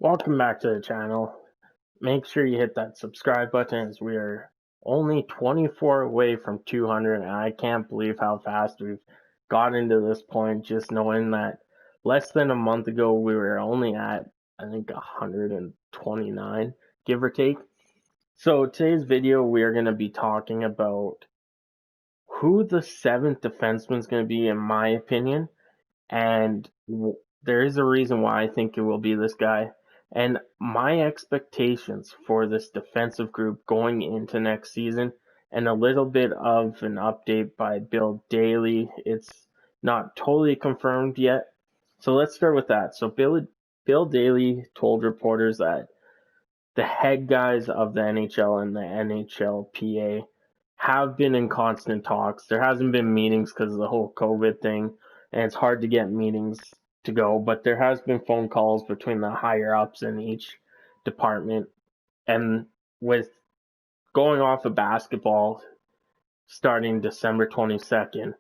Welcome back to the channel. Make sure you hit that subscribe button as we are only 24 away from 200 and I can't believe how fast we've gotten to this point, just knowing that less than a month ago we were only at I think 129, give or take. So today's video we are going to be talking about who the 7th defenseman is going to be in my opinion, and there is a reason why I think it will be this guy. And my expectations for this defensive group going into next season, and a little bit of an update by Bill Daly. It's not totally confirmed yet. So let's start with that. So Bill Daly told reporters that the head guys of the NHL and the NHLPA have been in constant talks. There hasn't been meetings because of the whole COVID thing, and it's hard to get meetings to go, but there has been phone calls between the higher ups in each department. And with going off of basketball starting December 22nd,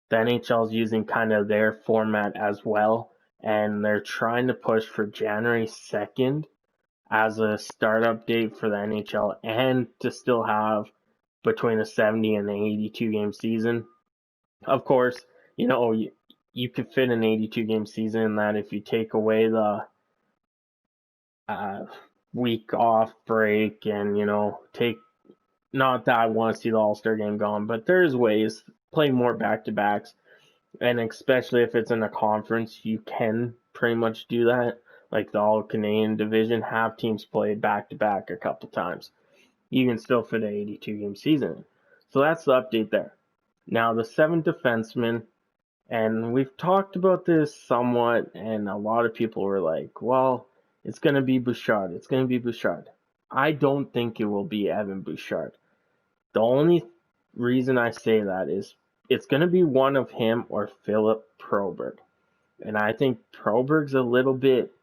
the NHL is using kind of their format as well, and they're trying to push for January 2nd as a startup date for the NHL, and to still have between a 70 and an 82 game season. Of course, you could fit an 82 game season in that if you take away the week off break and, take, not that I want to see the All-Star game gone, but there's ways, play more back-to-backs, and especially if it's in a conference, you can pretty much do that. Like the All-Canadian division, have teams played back-to-back a couple times. You can still fit an 82 game season. So that's the update there. Now the 7th defenseman, and we've talked about this somewhat, and a lot of people were like, well, it's going to be Bouchard. It's going to be Bouchard. I don't think it will be Evan Bouchard. The only reason I say that is it's going to be one of him or Phillip Broberg. And I think Broberg's a little bit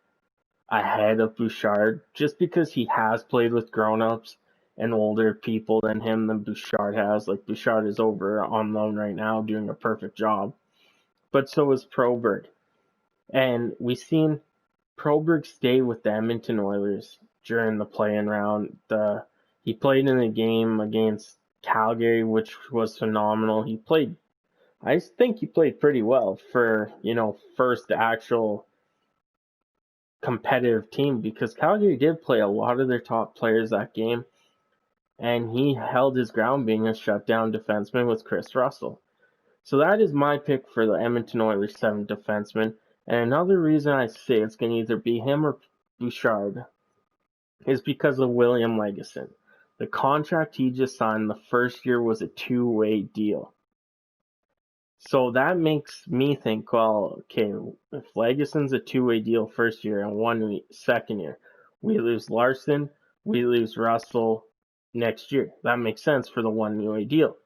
ahead of Bouchard just because he has played with grown-ups and older people than him than Bouchard has. Like, Bouchard is over on loan right now doing a perfect job. But so is Broberg. And we've seen Broberg stay with the Edmonton OILERS during the play-in round. He played in the game against Calgary, which was phenomenal. I think he played pretty well for, first actual competitive team, because Calgary did play a lot of their top players that game. And he held his ground being a shutdown defenseman with Chris Russell. So that is my pick for the Edmonton Oilers 7th defenseman. And another reason I say it's going to either be him or Bouchard is because of William Legason. The contract he just signed the first year was a 2-way deal. So that makes me think, well, okay, if Legason's a 2-way deal first year and 1 second year, we lose Larson, we lose Russell next year. That makes sense for the 1-way deal.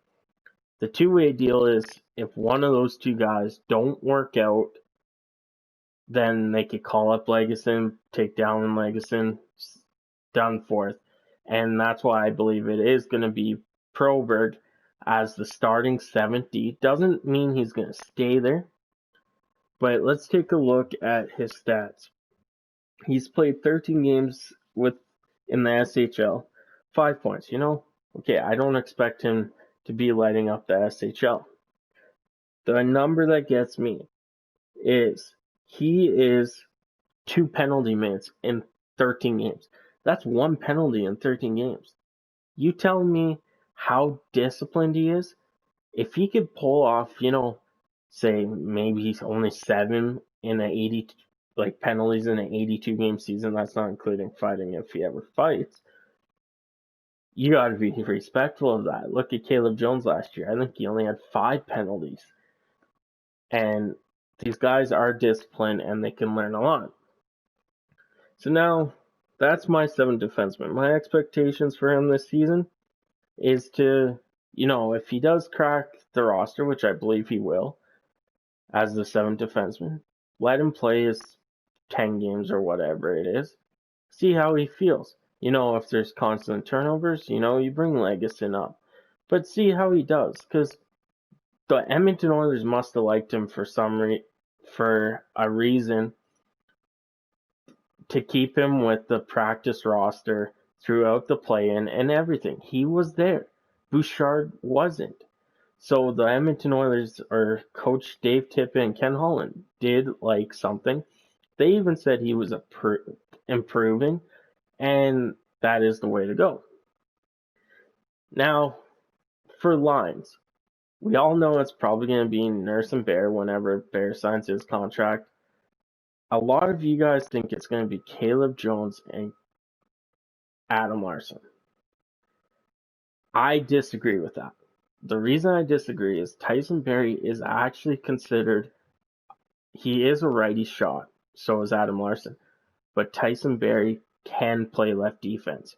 The 2-way deal is if one of those two guys don't work out, then they could call up Legason, take down Legason, done forth. And that's why I believe it is going to be Broberg as the starting 7th D. Doesn't mean he's going to stay there. But let's take a look at his stats. He's played 13 games in the SHL. 5 points. Okay, I don't expect him to be lighting up the SHL. The number that gets me is he is 2 penalty minutes in 13 games. That's 1 penalty in 13 games. You tell me how disciplined he is. If he could pull off, say maybe he's only 7 in an 80, penalties in an 82 game season. That's not including fighting if he ever fights. You got to be respectful of that. Look at Caleb Jones last year. I think he only had 5 penalties. And these guys are disciplined and they can learn a lot. So now, that's my 7th defenseman. My expectations for him this season is to, if he does crack the roster, which I believe he will, as the 7th defenseman, let him play his 10 games or whatever it is. See how he feels. If there's constant turnovers, you bring Legason up. But see how he does, because the Edmonton Oilers must have liked him for a reason. to keep him with the practice roster throughout the play-in and everything. He was there. Bouchard wasn't. So the Edmonton Oilers, or Coach Dave Tippett and Ken Holland, did like something. They even said he was improving, and that is the way to go. Now, for lines, we all know it's probably going to be Nurse and Bear whenever Bear signs his contract. A lot of you guys think it's going to be Caleb Jones and Adam Larsson. I disagree with that. The reason I disagree is Tyson Barrie is actually considered, he is a righty shot, so is Adam Larsson, but Tyson Barrie can play left defense.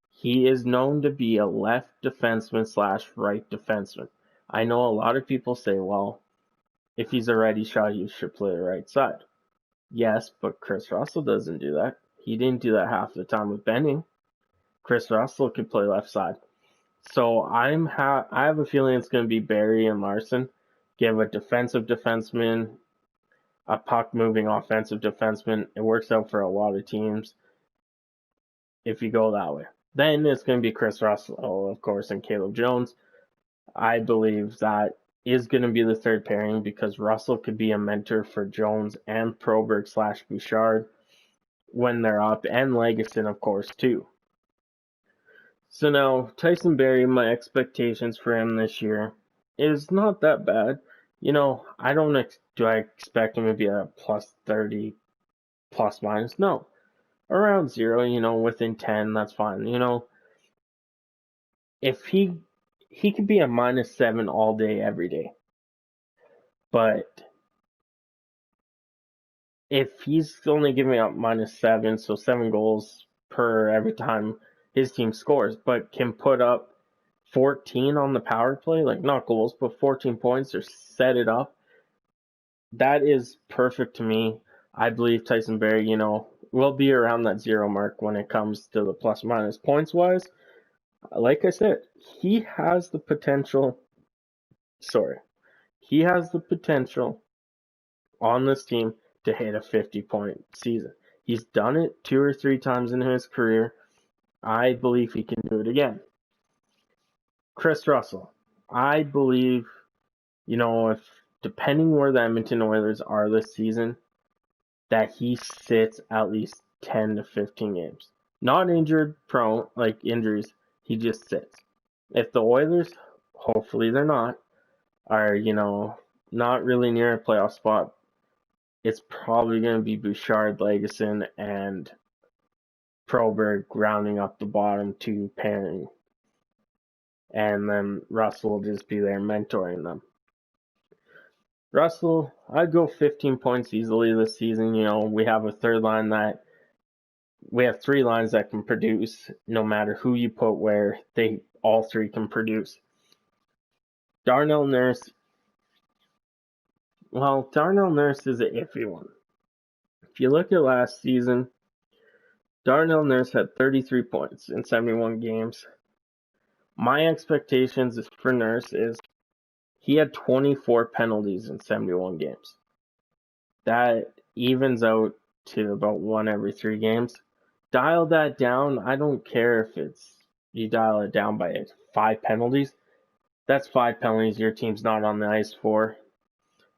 He is known to be a left defenseman / right defenseman. I know a lot of people say, well, if he's a righty shot, he should play the right side. Yes, but Chris Russell doesn't do that. He didn't do that half the time with Benning. Chris Russell could play left side. So I have a feeling it's going to be Barrie and Larsson. Give a defensive defenseman, a puck-moving offensive defenseman. It works out for a lot of teams if you go that way. Then it's going to be Chris Russell, of course, and Caleb Jones. I believe that is going to be the third pairing because Russell could be a mentor for Jones and Broberg / Bouchard when they're up, and Legason, of course, too. So now, Tyson Barrie, my expectations for him this year is not that bad. Do I expect him to be a plus 30, plus minus? No. Around 0, within 10, that's fine. If he could be a -7 all day, every day. But if he's only giving up -7, so 7 goals per every time his team scores, but can put up 14 on the power play, like not goals, but 14 points or set it up, that is perfect to me. I believe Tyson Barrie, will be around that 0 mark when it comes to the plus minus points wise. Like I said, he has the potential. He has the potential on this team to hit a 50-point season. He's done it 2 or 3 times in his career. I believe he can do it again. Chris Russell, I believe, if depending where the Edmonton Oilers are this season, that he sits at least 10 to 15 games. Not injured prone, like injuries, he just sits. If the Oilers, hopefully they're not, are, not really near a playoff spot, it's probably going to be Bouchard, Legason, and Broberg rounding up the bottom 2 pairing. And then Russell will just be there mentoring them. Russell, I'd go 15 points easily this season. We have a third line we have 3 lines that can produce no matter who you put where. All 3 can produce. Darnell Nurse is an iffy one. If you look at last season, Darnell Nurse had 33 points in 71 games. My expectations for Nurse is he had 24 penalties in 71 games. That evens out to about 1 every 3 games. Dial that down. I don't care if you dial it down by 5 penalties. That's 5 penalties your team's not on the ice for.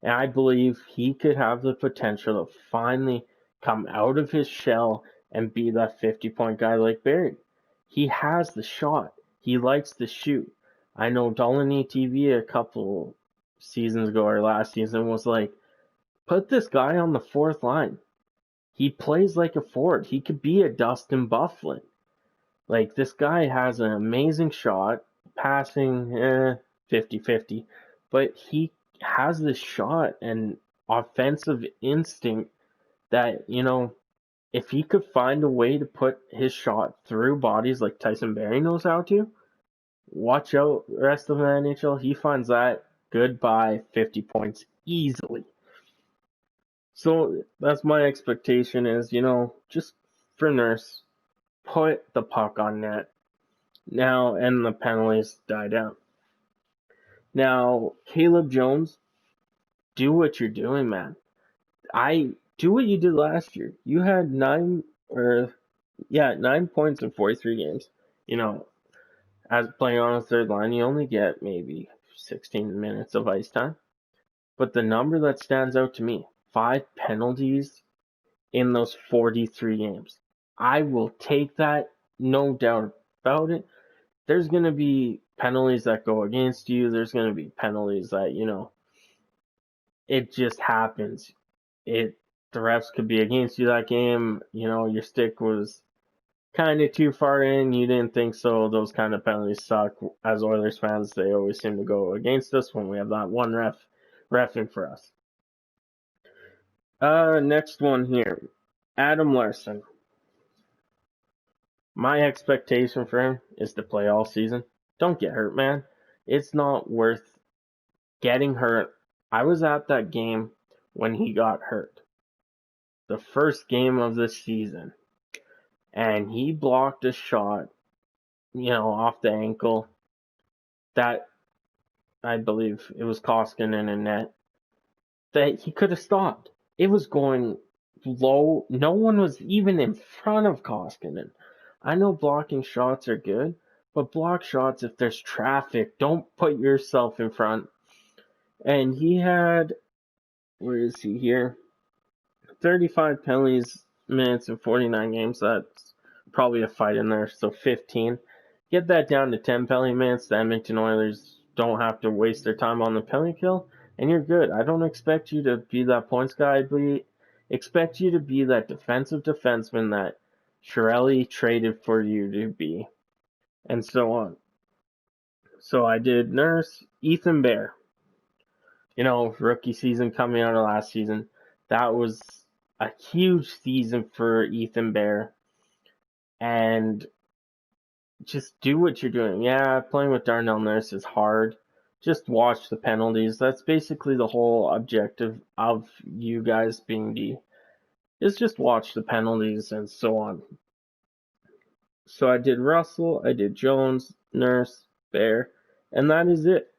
And I believe he could have the potential to finally come out of his shell and be that 50-point guy like Barrie. He has the shot. He likes to shoot. I know Dolany TV a couple seasons ago or last season was like, put this guy on the 4th line. He plays like a forward. He could be a Dustin Byfuglien. Like, this guy has an amazing shot, passing 50-50, but he has this shot and offensive instinct that, if he could find a way to put his shot through bodies like Tyson Barrie knows how to, watch out, rest of the NHL, he finds that, goodbye, 50 points easily. So that's my expectation is, just for Nurse, put the puck on net now and the penalties die down. Now, Caleb Jones, do what you're doing, man. Do what you did last year. You had 9 9 points in 43 games. You know, as playing on a third line, you only get maybe 16 minutes of ice time. But the number that stands out to me, 5 penalties in those 43 games. I will take that, no doubt about it. There's going to be penalties that go against you. There's going to be penalties that, it just happens. The refs could be against you that game. Your stick was kind of too far in. You didn't think so. Those kind of penalties suck. As Oilers fans, they always seem to go against us when we have that one reffing for us. Next one here. Adam Larson. My expectation for him is to play all season. Don't get hurt, man. It's not worth getting hurt. I was at that game when he got hurt. The first game of the season. And he blocked a shot, off the ankle. That, I believe, it was Koskinen in net. That he could have stopped. It was going low. No one was even in front of Koskinen. I know blocking shots are good, but block shots if there's traffic. Don't put yourself in front. And he had, where is he here? 35 penalties minutes in 49 games. That's probably a fight in there, so 15. Get that down to 10 penalty minutes. The Edmonton Oilers don't have to waste their time on the penalty kill, and you're good. I don't expect you to be that points guy. I expect you to be that defensive defenseman that Chiarelli traded for you to be, and so on. So I did Nurse, Ethan Bear. Rookie season coming out of last season. That was a huge season for Ethan Bear. And just do what you're doing. Yeah, playing with Darnell Nurse is hard. Just watch the penalties. That's basically the whole objective of you guys being D. Is just watch the penalties and so on. So I did Russell, I did Jones, Nurse, Bear, and that is it.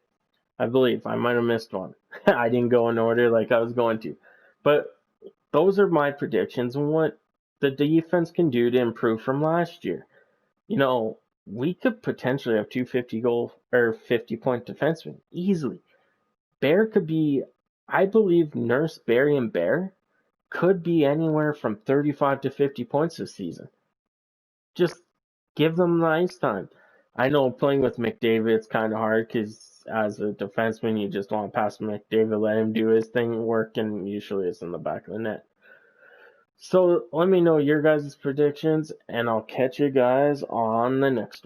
I believe. I might have missed one. I didn't go in order like I was going to. But those are my predictions and what the defense can do to improve from last year. We could potentially have 250-goal or 50-point defensemen easily. Bear could be, I believe, Nurse, Barry, and Bear could be anywhere from 35 to 50 points this season. Just give them the ice time. I know playing with McDavid, it's kind of hard because as a defenseman, you just want to pass McDavid, let him do his thing, work, and usually it's in the back of the net. So let me know your guys' predictions, and I'll catch you guys on the next one.